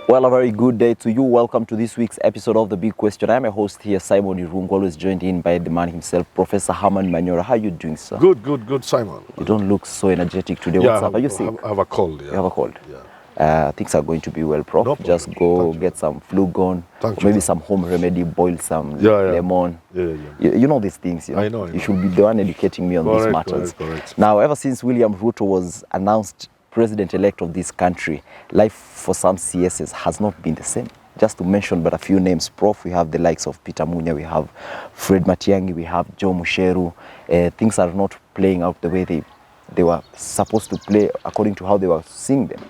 Well, a very good day to you. Welcome to this week's episode of The Big Question. I'm a host here, Simon Irung, always joined in by the man himself, Professor Herman Manyora. How are you doing, sir? Good, Simon. You don't look so energetic today. Yeah, What's up? Are you sick? I have a cold. Yeah. You have a cold? Yeah. Things are going to be well, Prof. No Just problem. go get some flu gone, or maybe some home remedy, boil some lemon. Yeah. You know these things, you know? I know. You should be the one educating me on these matters. Correct. Now, ever since William Ruto was announced president-elect of this country, life for some CSs has not been the same. Just to mention but a few names, Prof, we have the likes of Peter Munya, we have Fred Matiang'i, we have Joe Musheru. Things are not playing out the way they were supposed to play according to how they were seeing them.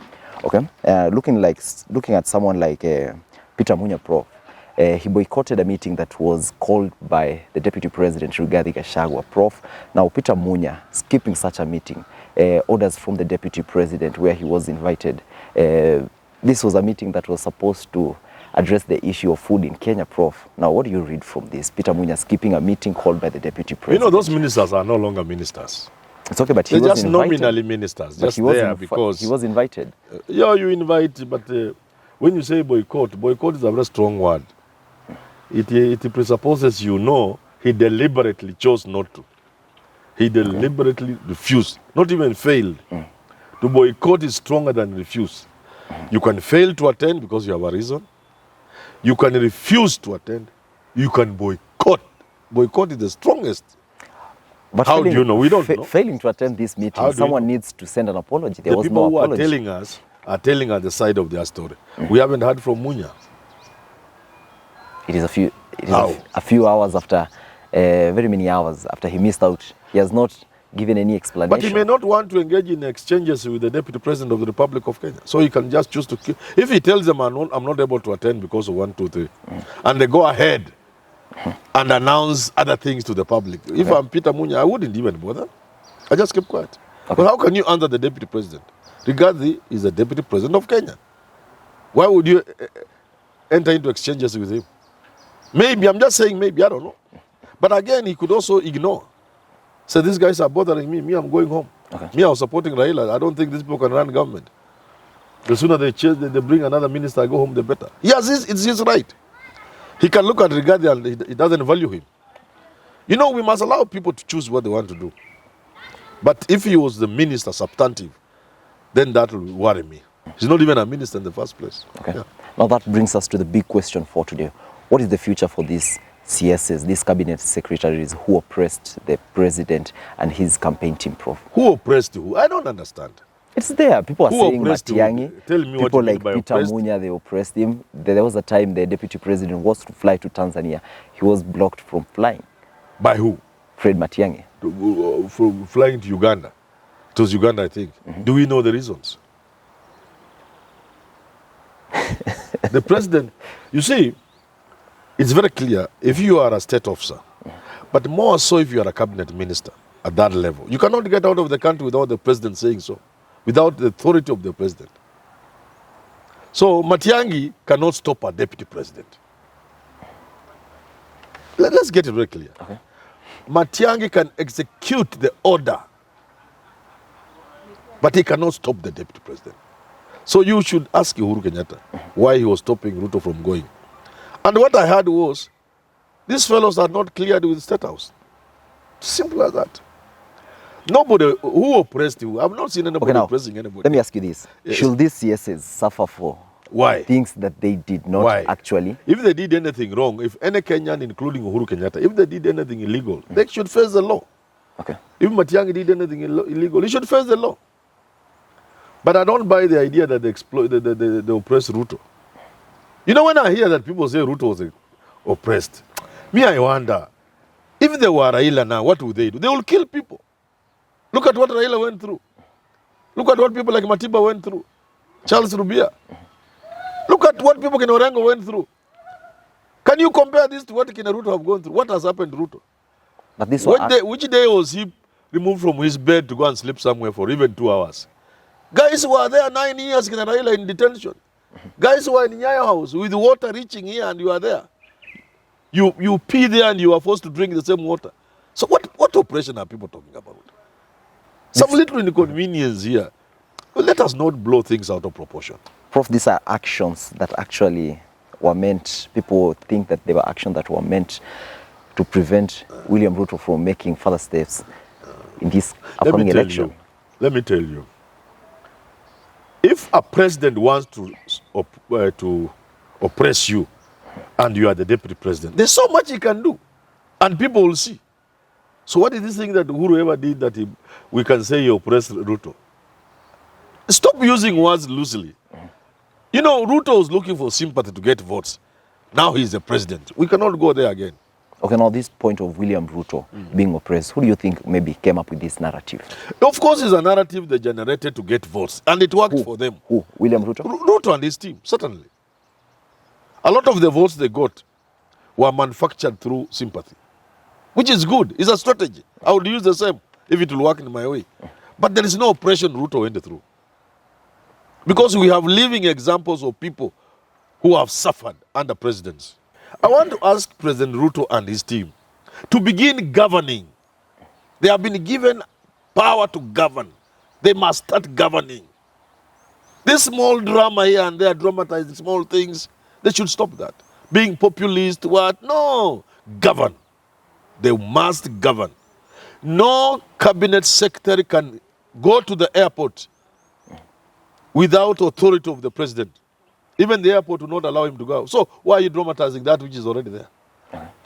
Okay, looking at someone like Peter Munya, Prof, he boycotted a meeting that was called by the Deputy President Rigathi Gachagua, Prof. Now Peter Munya skipping such a meeting, orders from the Deputy President where he was invited. This was a meeting that was supposed to address the issue of food in Kenya, Prof. Now, what do you read from this? Peter Munya skipping a meeting called by the Deputy President. You know, those ministers are no longer ministers. It's okay, but he They're was just invited. nominally ministers, But just there because... he was invited. Yeah, you invite, but when you say boycott is a very strong word. It presupposes he deliberately chose not to. He deliberately refused, not even failed. To boycott is stronger than refuse. You can fail to attend because you have a reason. You can refuse to attend. You can boycott. Boycott is the strongest. But how do you know? We don't know. Failing to attend this meeting, someone needs to send an apology. There was no apology. The people who are telling us the side of their story. We haven't heard from Munya. It is a few hours after, very many hours after he missed out. He has not given any explanation. But he may not want to engage in exchanges with the Deputy President of the Republic of Kenya. So he can just choose to kill. If he tells them, I'm not able to attend because of 1, 2, 3, and they go ahead and announce other things to the public. If I'm Peter Munya, I wouldn't even bother. I just keep quiet. Okay. But how can you answer the Deputy President? Rigathi is the Deputy President of Kenya. Why would you enter into exchanges with him? Maybe, I'm just saying maybe, I don't know. But again, he could also ignore. Say, these guys are bothering me. I'm going home. Okay. Me, I was supporting Raila. I don't think these people can run government. The sooner they bring another minister, I go home, the better. Yes, it's his right. He can look at Rigathi and it doesn't value him. You know, we must allow people to choose what they want to do. But if he was the minister substantive, then that will worry me. He's not even a minister in the first place. Okay. Yeah. Now that brings us to the big question for today. What is the future for these CSs, these cabinet secretaries who oppressed the president and his campaign team, Prof? Who oppressed who? I don't understand. It's there. People are who saying Matiang'i. Tell me people what you like mean by Peter oppressed? Munya, they oppressed him. There was a time the deputy president was to fly to Tanzania. He was blocked from flying. By who? Fred Matiang'i. From flying to Uganda. It was Uganda, I think. Do we know the reasons? The president, you see, it's very clear if you are a state officer, but more so if you are a cabinet minister at that level. You cannot get out of the country without the president saying so, without the authority of the president. So Matiang'i cannot stop a deputy president. Let's get it very clear. Okay. Matiang'i can execute the order, but he cannot stop the deputy president. So you should ask Uhuru Kenyatta why he was stopping Ruto from going. And what I heard was, these fellows are not cleared with the State House. Simple as that. Nobody who oppressed you. I've not seen anybody oppressing anybody. Let me ask you this. Yes. Should these CSs suffer for things that they did not actually? If they did anything wrong, if any Kenyan, including Uhuru Kenyatta, if they did anything illegal, they should face the law. Okay. If Matiang'i did anything illegal, he should face the law. But I don't buy the idea that they oppress Ruto. You know, when I hear that people say Ruto was oppressed, I wonder, if they were Raila now, what would they do? They will kill people. Look at what Raila went through. Look at what people like Matiba went through. Charles Rubia. Look at what people in Orengo went through. Can you compare this to what Kina Ruto have gone through? What has happened to Ruto? But this which day was he removed from his bed to go and sleep somewhere for even 2 hours? Guys who are there 9 years, Kina Raila in detention. Guys who are in Nyayo house with water reaching here and you are there. You pee there and you are forced to drink the same water. So what oppression are people talking about? Some little inconvenience here. Well, let us not blow things out of proportion. Prof, these are actions that actually were meant, people think that they were actions that were meant to prevent William Ruto from making further steps in this upcoming election. Let me tell you. If a president wants to oppress you and you are the deputy president, there's so much he can do. And people will see. So what is this thing that whoever did that we can say he oppressed Ruto? Stop using words loosely. You know, Ruto was looking for sympathy to get votes. Now he's the president. We cannot go there again. Okay, now this point of William Ruto being oppressed, who do you think maybe came up with this narrative? Of course, it's a narrative they generated to get votes. And it worked for them. Who? William Ruto? Ruto and his team, certainly. A lot of the votes they got were manufactured through sympathy, which is good. It's a strategy. I would use the same if it will work in my way. But there is no oppression Ruto went through. Because we have living examples of people who have suffered under presidents. I want to ask President Ruto and his team to begin governing. They have been given power to govern. They must start governing. This small drama here and there, dramatizing small things, they should stop that. Being populist, what? No. Govern. They must govern. No cabinet secretary can go to the airport without authority of the president. Even the airport will not allow him to go. So why are you dramatizing that which is already there?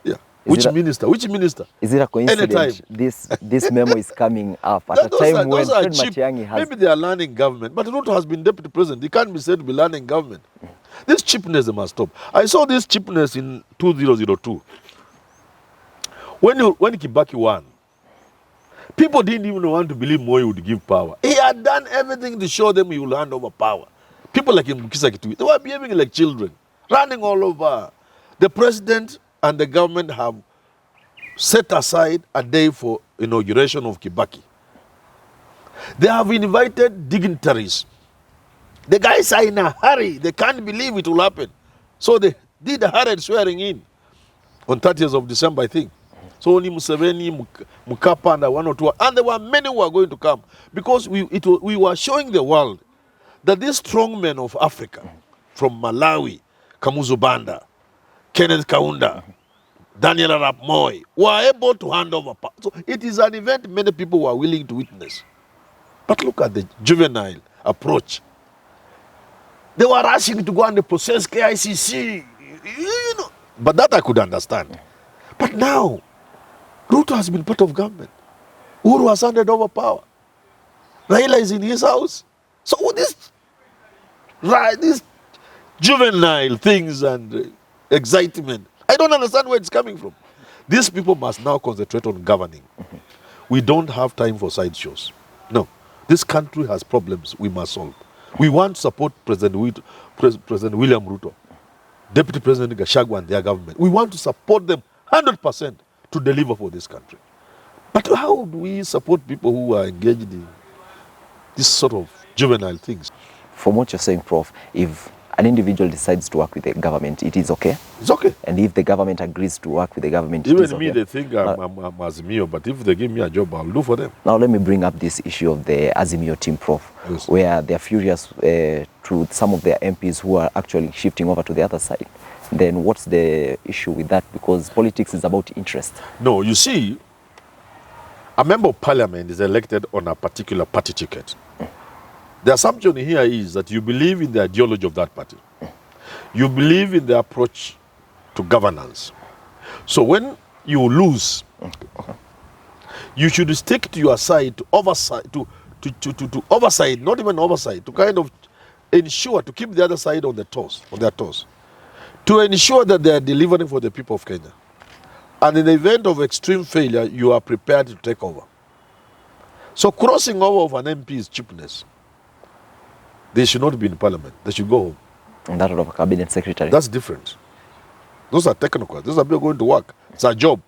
Yeah. Which minister? Which minister? Is it a coincidence this memo is coming up at a time when Fred Matiang'i has... Maybe they are learning government, but Ruto has been deputy president. He can't be said to be learning government. This cheapness they must stop. I saw this cheapness in 2002. When Kibaki won, people didn't even want to believe Moi would give power. He had done everything to show them he will hand over power. People like him, they were behaving like children, running all over. The president and the government have set aside a day for inauguration of Kibaki. They have invited dignitaries. The guys are in a hurry. They can't believe it will happen. So they did a hurried swearing in on 30th of December, I think. So only Museveni, Mukapa, and 1 or 2. And there were many who were going to come. Because we were showing the world that these strongmen of Africa, from Malawi, Kamuzu Banda, Kenneth Kaunda, Daniel Arap Moi, were able to hand over power. So it is an event many people were willing to witness. But look at the juvenile approach. They were rushing to go and process KICC. You know. But that I could understand. But now, Ruto has been part of government. Uhuru has handed over power. Raila is in his house. So these juvenile things and excitement, I don't understand where it's coming from. These people must now concentrate on governing. We don't have time for sideshows. No. This country has problems we must solve. We want to support President William Ruto, Deputy President Gachagua and their government. We want to support them 100% to deliver for this country. But how do we support people who are engaged in this sort of juvenile things? From what you're saying, Prof, if an individual decides to work with the government, it is okay? It's okay. And if the government agrees to work with the government, even it is okay? Even me, they think I'm Azimio, but if they give me a job, I'll do for them. Now let me bring up this issue of the Azimio team, Prof, yes, where they're furious to some of their MPs who are actually shifting over to the other side. Then what's the issue with that? Because politics is about interest. No, you see, a member of parliament is elected on a particular party ticket. The assumption here is that you believe in the ideology of that party. You believe in the approach to governance. So when you lose, you should stick to your side to oversight, to oversight, not even oversight, to kind of ensure, to keep the other side on their toes, to ensure that they are delivering for the people of Kenya. And in the event of extreme failure, you are prepared to take over. So crossing over of an MP is cheapness. They should not be in parliament. They should go home. And that of a cabinet secretary? That's different. Those are technocrats. Those are people going to work. It's a job.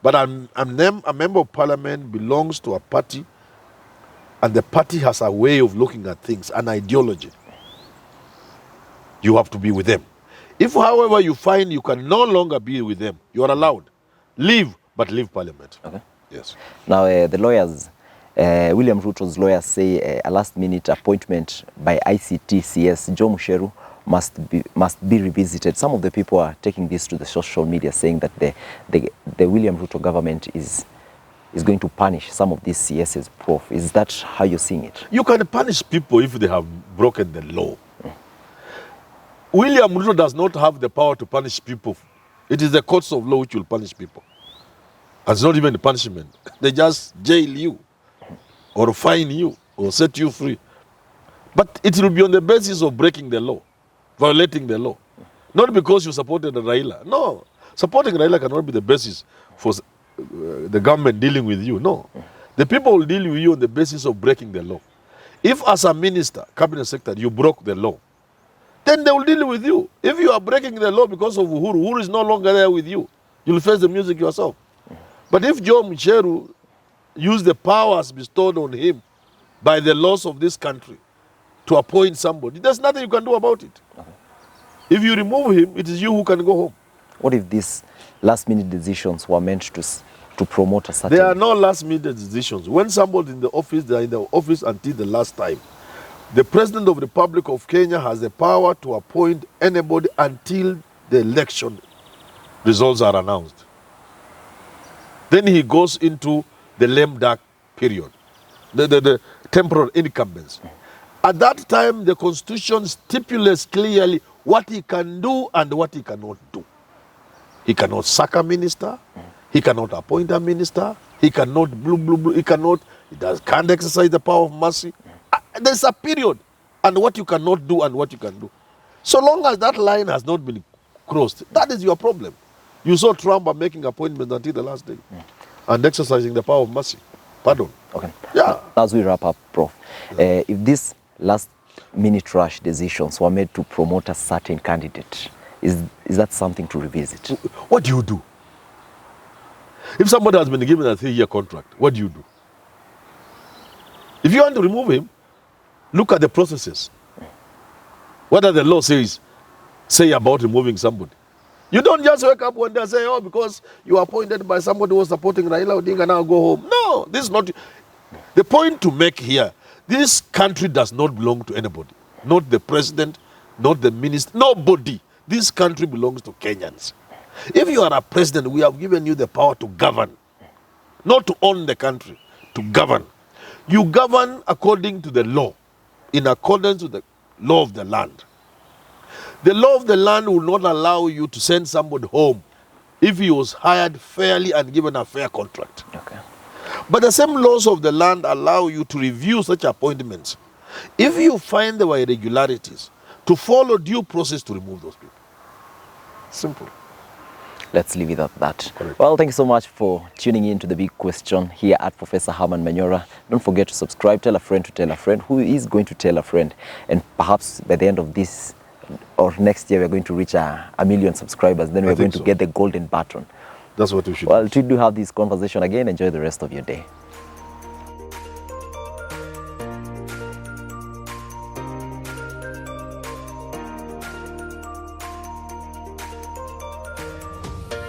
But a member of parliament belongs to a party, and the party has a way of looking at things, an ideology. You have to be with them. If, however, you find you can no longer be with them, you are allowed. Leave, but leave parliament. Okay. Yes. Now, the lawyers William Ruto's lawyers say a last-minute appointment by ICT CS Joe Musheru must be revisited. Some of the people are taking this to the social media, saying that the William Ruto government is going to punish some of these CSs, Prof. Is that how you're seeing it? You can punish people if they have broken the law. William Ruto does not have the power to punish people. It is the courts of law which will punish people. And it's not even the punishment. They just jail you or fine you or set you free. But it will be on the basis of breaking the law, violating the law. Not because you supported Raila. No, supporting Raila cannot be the basis for the government dealing with you. No. The people will deal with you on the basis of breaking the law. If as a minister, cabinet secretary, you broke the law, then they will deal with you. If you are breaking the law because of Uhuru is no longer there with you, you'll face the music yourself. But if Joe Musheru used the powers bestowed on him by the laws of this country to appoint somebody, there's nothing you can do about it. Okay. If you remove him, it is you who can go home. What if these last-minute decisions were meant to promote a certain... There are no last-minute decisions. When somebody in the office, they are in the office until the last time. The President of the Republic of Kenya has the power to appoint anybody until the election results are announced. Then he goes into the lame duck period, the temporal incumbents. At that time, the Constitution stipulates clearly what he can do and what he cannot do. He cannot sack a minister. He cannot appoint a minister. He cannot he can't exercise the power of mercy. There's a period and what you cannot do and what you can do. So long as that line has not been crossed, that is your problem. You saw Trump making appointments until the last day and exercising the power of mercy. Pardon. Okay. Yeah. As we wrap up, Prof, if these last-minute rush decisions were made to promote a certain candidate, is that something to revisit? What do you do? If somebody has been given a 3-year contract, what do you do? If you want to remove him, look at the processes. What does the law say about removing somebody? You don't just wake up one day and say, oh, because you are appointed by somebody who was supporting Raila Odinga, now go home. No, this is not. The point to make here, this country does not belong to anybody. Not the president, not the minister, nobody. This country belongs to Kenyans. If you are a president, we have given you the power to govern. Not to own the country, to govern. You govern according to the law, in accordance with the law of the land. The law of the land will not allow you to send somebody home if he was hired fairly and given a fair contract. Okay. But the same laws of the land allow you to review such appointments. If you find there were irregularities, to follow due process to remove those people. Simple. Let's leave it at that. Correct. Well, thank you so much for tuning in to The Big Question here at Professor Herman Manyora. Don't forget to subscribe, tell a friend to tell a friend who is going to tell a friend. And perhaps by the end of this or next year, we're going to reach a million subscribers. Then we're going to get the golden button. That's what we should do. Well, till we do have this conversation again, enjoy the rest of your day.